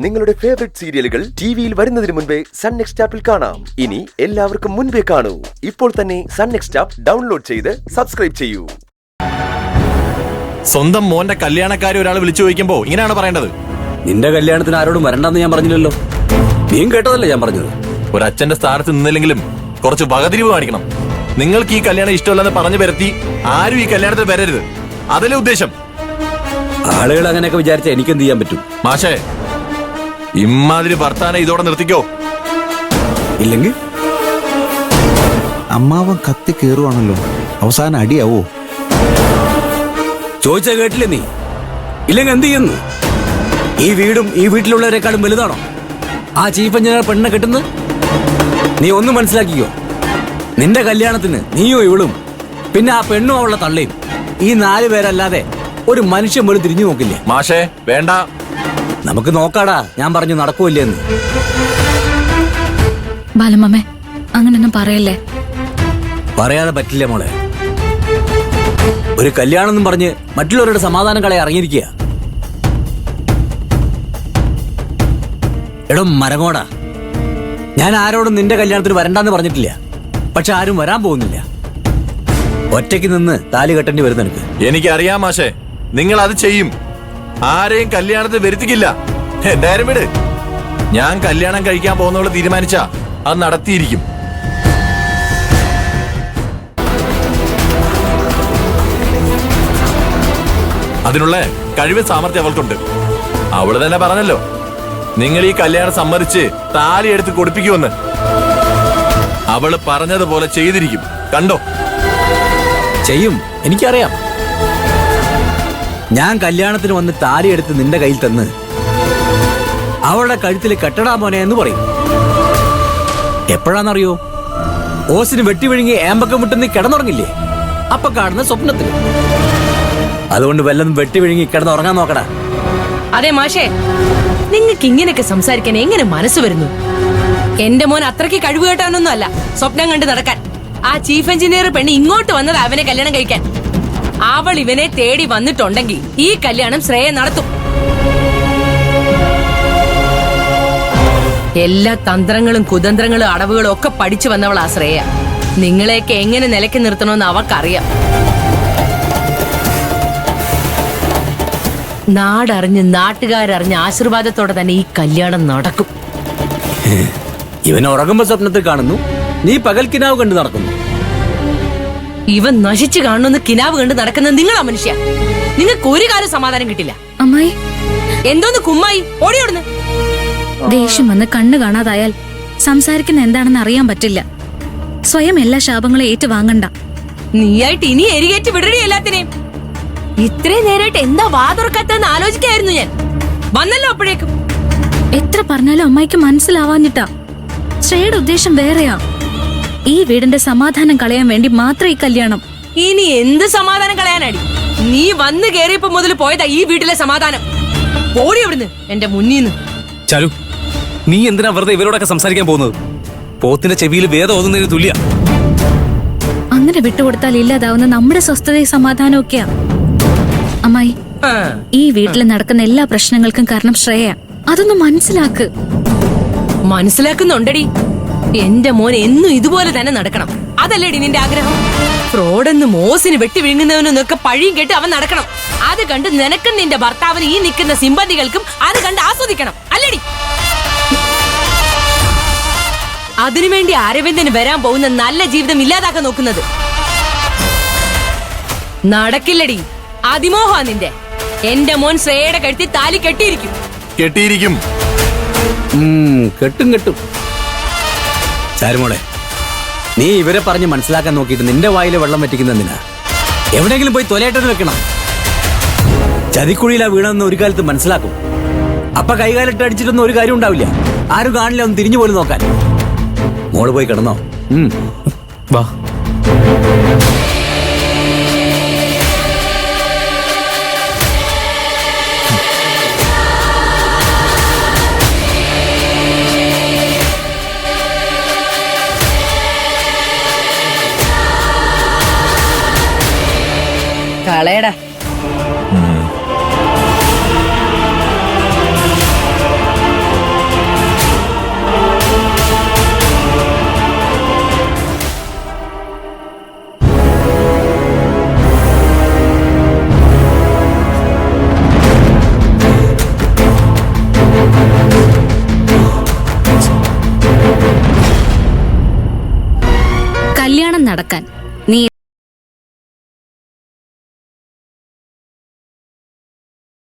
നിങ്ങളുടെ ഫേവറേറ്റ് സീരിയലുകൾ ടിവിയിൽ വരുന്നതിന് മുൻപേ സൺ നെക്സ്റ്റ് ആപ്പിൽ കാണാം. ഇനി എല്ലാവർക്കും മുൻപേ കാണൂ. ഇപ്പോൾ തന്നെ സൺ നെക്സ്റ്റ് ആപ്പ് ഡൗൺലോഡ് ചെയ്ത് സബ്സ്ക്രൈബ് ചെയ്യൂ. സ്വന്തം മോന്റെ കല്യാണക്കാരെ ഒരാൾ വിളിച്ചു ചോദിക്കുമ്പോ ഇങ്ങനെയാണ് പറയേണ്ടത്. നിന്റെ കല്യാണത്തിന് ആരോടും വരണ്ടെന്ന് ഞാൻ പറഞ്ഞില്ലല്ലോ. നീയും കേട്ടതല്ലേ ഞാൻ പറഞ്ഞത്. ഒരച്ഛന്റെ സ്ഥാനത്ത് നിന്നില്ലെങ്കിലും കുറച്ച് വകതിരിവ് കാണിക്കണം. നിങ്ങൾക്ക് ഈ കല്യാണം ഇഷ്ടമല്ലെന്ന് പറഞ്ഞു വരുത്തി ആരും ഈ കല്യാണത്തിൽ വരരുത്. അതല്ലേ ഉദ്ദേശം? ആളുകൾ അങ്ങനെയൊക്കെ വിചാരിച്ച എനിക്ക് എന്ത് ചെയ്യാൻ പറ്റും? മാഷേ, ഇമ്മാതിരി വർത്താനം ഇതോടെ നിർത്തിക്കോ. ഇല്ലെങ്കിൽ അമ്മാവൻ കത്തി കേറുവാണല്ലോ, അവസാനം അടിയാവോ? ചോദിച്ച കേട്ടില്ലേ നീ? ഇല്ലെങ്കിൽ എന്ത് ചെയ്യുന്നു? ഈ വീടും ഈ വീട്ടിലുള്ളവരെക്കാളും വലുതാണോ ആ ചീഫ് എഞ്ചിനീയർ പെണ്ണിനെ കെട്ടുന്നത്? നീ ഒന്നും മനസ്സിലാക്കിക്കോ. നിന്റെ കല്യാണത്തിന് നീയോ ഇവളും പിന്നെ ആ പെണ്ണും അവളുടെ തള്ളയും, ഈ 4 പേരല്ലാതെ ഒരു മനുഷ്യൻ പോലും തിരിഞ്ഞു നോക്കില്ലേ. മാഷേ വേണ്ട, നമുക്ക് നോക്കാടാ ഞാൻ പറഞ്ഞു നടക്കൂല്ലെന്ന്. ബാലമ്മേ, അങ്ങനൊന്നും പറയല്ലേ. പറയാതെ പറ്റില്ല മോളെ. ഒരു കല്യാണം എന്നും പറഞ്ഞ് മറ്റുള്ളവരുടെ സമാധാനം കളയാൻ ഇറങ്ങിയിരിക്കുക. എടോ മരങ്ങോടാ, ഞാൻ ആരോടും നിന്റെ കല്യാണത്തിന് വരണ്ടെന്ന് പറഞ്ഞിട്ടില്ല. പക്ഷെ ആരും വരാൻ പോകുന്നില്ല. ഒറ്റയ്ക്ക് നിന്ന് താലി കെട്ടേണ്ടി വരുന്ന എനിക്ക്. എനിക്കറിയാം മാഷേ, നിങ്ങൾ അത് ചെയ്യും. ആരെയും കല്യാണത്തിൽ വരുത്തിക്കില്ല. എന്തായാലും വിട്. ഞാൻ കല്യാണം കഴിക്കാൻ പോകുന്നവള് തീരുമാനിച്ചാ അത് നടത്തിയിരിക്കും. അതിനുള്ള കഴിവ് സാമർത്ഥ്യം അവൾക്കുണ്ട്. അവള് തന്നെ പറഞ്ഞല്ലോ, നിങ്ങൾ ഈ കല്യാണം സമ്മതിച്ച് താലി എടുത്ത് കൊടുപ്പിക്കുമെന്ന്. അവള് പറഞ്ഞതുപോലെ ചെയ്തിരിക്കും. കണ്ടോ? ചെയ്യും, എനിക്കറിയാം. ഞാൻ കല്യാണത്തിന് വന്ന് താലി എടുത്ത് നിന്റെ കയ്യിൽ തന്ന് അവളുടെ കഴുത്തിൽ കെട്ടടാ മോനെ എന്ന് പറയും. എപ്പോഴാന്നറിയോ? ഓസിന് വെട്ടി വിഴുങ്ങി ഏമ്പക്കം വിട്ട് നീ കിടന്നുറങ്ങില്ലേ, അപ്പൊ കാണുന്ന സ്വപ്നത്തിൽ. അതുകൊണ്ട് വല്ലതും വെട്ടി വിഴുങ്ങി കിടന്നുറങ്ങാൻ നോക്കടാ. അതെ മാഷേ, നിങ്ങൾക്ക് ഇങ്ങനെയൊക്കെ സംസാരിക്കാൻ എങ്ങനെ മനസ്സ് വരുന്നു? എന്റെ മോൻ അത്രയ്ക്ക് കഴിവ് കേട്ടാനൊന്നും അല്ല സ്വപ്നം കണ്ട് നടക്കാൻ. ആ ചീഫ് എഞ്ചിനീയർ പെണ്ണ് ഇങ്ങോട്ട് വന്നത് അവനെ കല്യാണം കഴിക്കാൻ. അവൾ ഇവനെ തേടി വന്നിട്ടുണ്ടെങ്കിൽ ഈ കല്യാണം ശ്രേയ നടത്തും. എല്ലാ തന്ത്രങ്ങളും കുതന്ത്രങ്ങളും അടവുകളും ഒക്കെ പഠിച്ചു വന്നവളാ ശ്രേയ. നിങ്ങളെയൊക്കെ എങ്ങനെ നിലയ്ക്ക് നിർത്തണമെന്ന് അവൾക്കറിയാം. നാടറിഞ്ഞ് നാട്ടുകാരറിഞ്ഞ് ആശീർവാദത്തോടെ തന്നെ ഈ കല്യാണം നടക്കും. ഇവൻ ഉറങ്ങുമ്പോ സ്വപ്നത്തിൽ കാണുന്നു, നീ പകൽ കിനാവ് കണ്ടു നടക്കുന്നു. ഇവൻ നശിച്ചു കാണുന്ന കിനാവ് കണ്ട് നടക്കുന്നത് നിങ്ങളാ മനുഷ്യ. നിങ്ങൾക്ക് ഒരു കാലം സമാധാനം കിട്ടില്ല. അമ്മായി, എന്തോന്ന് കുമ്മായി ഓടിയോടുന്നു? ദേഷ്യം വന്ന് കണ്ണു കാണാതായാൽ സംസാരിക്കുന്ന എന്താണെന്ന് അറിയാൻ പറ്റില്ല. സ്വയം എല്ലാ ശാപങ്ങളും ഏറ്റുവാങ്ങണ്ട. നീയായിട്ട് ഇനി എരികേറ്റ് വിടടി എല്ലാത്തിനെയും. ഇത്രയും നേരമായിട്ട് എന്താ വാതുറക്കാത്തെന്ന് ആലോചിക്കായിരുന്നു ഞാൻ. വന്നല്ലോ അപ്പോഴേക്കും. എത്ര പറഞ്ഞാലും അമ്മായിക്ക് മനസ്സിലാവാഞ്ഞിട്ടാ. ശ്രേയുടെ ഉദ്ദേശം വേറെയാ. ഈ വീടിന്റെ സമാധാനം കളയാൻ വേണ്ടി മാത്രം ഈ കല്യാണം. ഇനി എന്ത് സമാധാനം കളയാനടി? നീ വന്ന് കേറിയപ്പോ മുതൽ പോയതാ ഈ വീട്ടിലെ സമാധാനം. ഓടി അവിടുന്ന് എന്റെ മുന്നീന്ന്. ചാരു, നീ എന്തിനാ വെറുതെ ഇവരോടൊക്കെ സംസാരിക്കാൻ പോകുന്നത്? പോത്തിന്റെ ചെവിയിൽ വേദം ഓതുന്നതിന് തുല്യ. അങ്ങനെ വിട്ടുകൊടുത്താൽ ഇല്ലാതാവുന്ന നമ്മുടെ സ്വസ്ഥതയും സമാധാനം ഒക്കെയാ. അമ്മായി, ഈ വീട്ടിൽ നടക്കുന്ന എല്ലാ പ്രശ്നങ്ങൾക്കും കാരണം ശ്രേയ. അതൊന്ന് മനസ്സിലാക്ക്. മനസ്സിലാക്കുന്നുണ്ടടി. എന്റെ മോൻ എന്നും ഇതുപോലെ തന്നെ നടക്കണം. അതല്ലേടി നിന്റെ ആഗ്രഹം? ഫ്രോഡെന്ന് മോസിന് വെട്ടി വിഴുങ്ങുന്നവനൊക്കെ പഴിയും കേട്ട് അവൻ നടക്കണം. അത് കണ്ട് നിനക്കും നിന്റെ ഭർത്താവിന് ഈ നിൽക്കുന്ന സിമ്പന്തികൾക്കും അത് കണ്ട് ആസ്വദിക്കണം, അല്ലേടി? അതിനുവേണ്ടി അരവിന്ദന് വരാൻ പോകുന്ന നല്ല ജീവിതം ഇല്ലാതാക്കാൻ നോക്കുന്നത് നടക്കില്ലടി. അതിമോഹ നിന്റെ. എന്റെ മോൻ ശ്രേയയുടെ കഴുത്തി താലി കെട്ടിയിരിക്കും. കെട്ടിയിരിക്കും. കെട്ടും കെട്ടും. ചാരുമോളെ, നീ ഇവരെ പറഞ്ഞ് മനസ്സിലാക്കാൻ നോക്കിയിട്ട് നിന്റെ വായിലെ വെള്ളം വറ്റിക്കുന്നതിനാ. എവിടെയെങ്കിലും പോയി തൊലയേട്ടത് വെക്കണം. ചതിക്കുഴിയിലാ വീണെന്ന് ഒരു കാലത്ത് മനസ്സിലാക്കും. അപ്പൊ കൈകാലിട്ട് അടിച്ചിട്ടൊന്നും ഒരു കാര്യം ഉണ്ടാവില്ല. ആരും കാണില്ല ഒന്ന് തിരിഞ്ഞു പോലും നോക്കാൻ. മോള് പോയി കിടന്നോ? വാ. കളയടാ. നടക്കാൻ